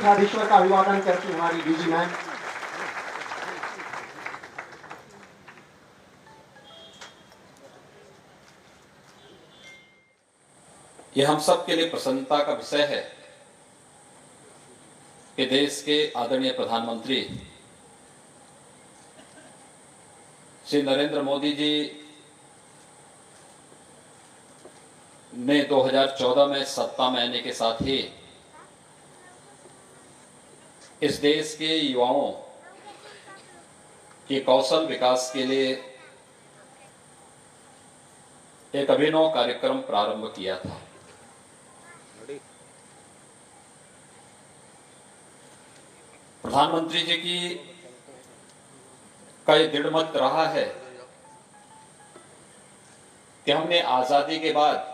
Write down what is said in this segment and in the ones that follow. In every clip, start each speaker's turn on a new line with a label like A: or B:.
A: पीठाधीश्वर का अभिवादन करती हमारी डीजी मैम।
B: यह हम सब के लिए प्रसन्नता का विषय है कि देश के आदरणीय प्रधानमंत्री श्री नरेंद्र मोदी जी ने 2014 में सत्ता में आने के साथ ही इस देश के युवाओं के कौशल विकास के लिए एक अभिनव कार्यक्रम प्रारंभ किया था। प्रधानमंत्री जी की का ये दृढ़ मत रहा है कि हमने आजादी के बाद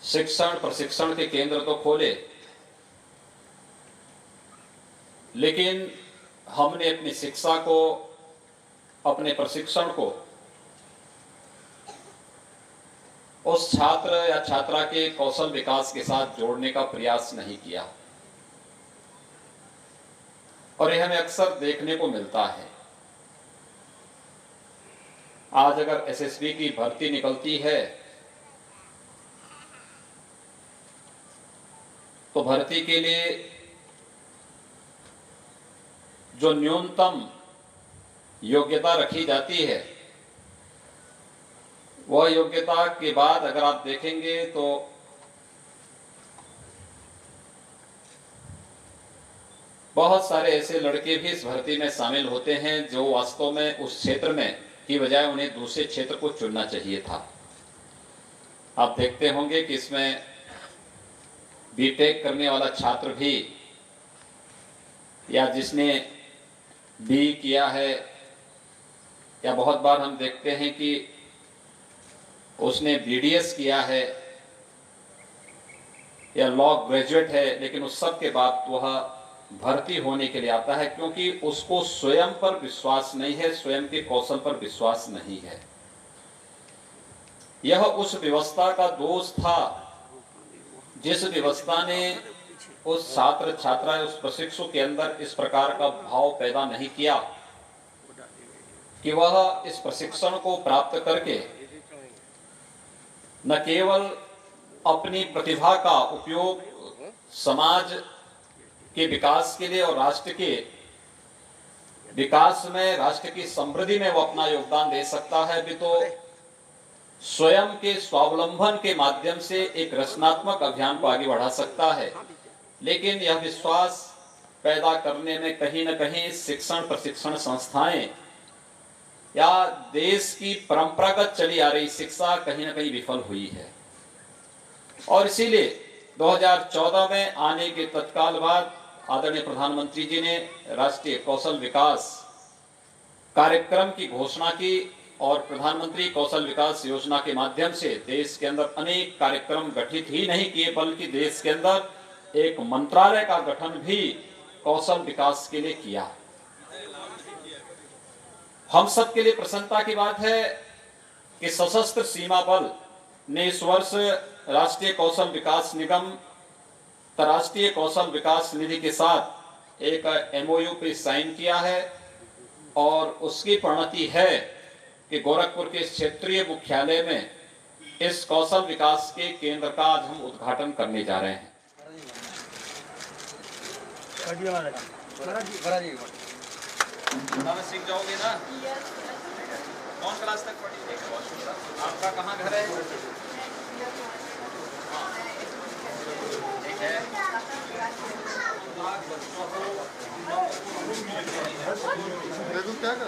B: शिक्षण प्रशिक्षण के केंद्र तो खोले, लेकिन हमने अपनी शिक्षा को, अपने प्रशिक्षण को उस छात्र या छात्रा के कौशल विकास के साथ जोड़ने का प्रयास नहीं किया। और यह हमें अक्सर देखने को मिलता है। आज अगर एसएसबी की भर्ती निकलती है तो भर्ती के लिए जो न्यूनतम योग्यता रखी जाती है, वह योग्यता के बाद अगर आप देखेंगे तो बहुत सारे ऐसे लड़के भी इस भर्ती में शामिल होते हैं जो वास्तव में उस क्षेत्र में की बजाय उन्हें दूसरे क्षेत्र को चुनना चाहिए था। आप देखते होंगे कि इसमें बीटेक करने वाला छात्र भी, या जिसने बी किया है, या बहुत बार हम देखते हैं कि उसने बीडीएस किया है या लॉ ग्रेजुएट है, लेकिन उस सब के बाद वह भर्ती होने के लिए आता है क्योंकि उसको स्वयं पर विश्वास नहीं है, स्वयं के कौशल पर विश्वास नहीं है। यह उस व्यवस्था का दोष था जिस व्यवस्था ने उस छात्र छात्रा, उस प्रशिक्षु के अंदर इस प्रकार का भाव पैदा नहीं किया कि वह इस प्रशिक्षण को प्राप्त करके न केवल अपनी प्रतिभा का उपयोग समाज के विकास के लिए और राष्ट्र के विकास में, राष्ट्र की समृद्धि में वो अपना योगदान दे सकता है, भी तो स्वयं के स्वावलंबन के माध्यम से एक रचनात्मक अभियान को आगे बढ़ा सकता है। लेकिन यह विश्वास पैदा करने में कहीं न कहीं शिक्षण प्रशिक्षण संस्थाएं या देश की परंपरागत चली आ रही शिक्षा कहीं न कहीं विफल हुई है। और इसीलिए 2014 में आने के तत्काल बाद आदरणीय प्रधानमंत्री जी ने राष्ट्रीय कौशल विकास कार्यक्रम की घोषणा की और प्रधानमंत्री कौशल विकास योजना के माध्यम से देश के अंदर अनेक कार्यक्रम गठित ही नहीं किए, बल्कि देश के अंदर एक मंत्रालय का गठन भी कौशल विकास के लिए किया। हम सब के लिए प्रसन्नता की बात है कि सशस्त्र सीमा बल ने इस वर्ष राष्ट्रीय कौशल विकास निगम, राष्ट्रीय कौशल विकास निधि के साथ एक एमओयू पे साइन किया है और उसकी परिणति है कि गोरखपुर के क्षेत्रीय मुख्यालय में इस कौशल विकास के केंद्र का आज हम उद्घाटन करने जा रहे हैं। सीख जाओगे ना? कौन क्लास तक पढ़ी? आपका कहाँ घर है? ठीक है। क्या कर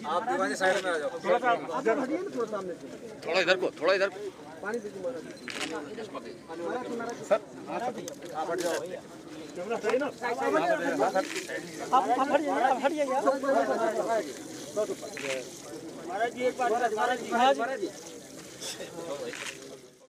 B: आप दीवानी साइड में आ जाओ, थोड़ा इधर को, थोड़ा इधर पानी दीजिए सर, आप हट जाओ। आप हट जाइए महाराज जी, एक बार महाराज जी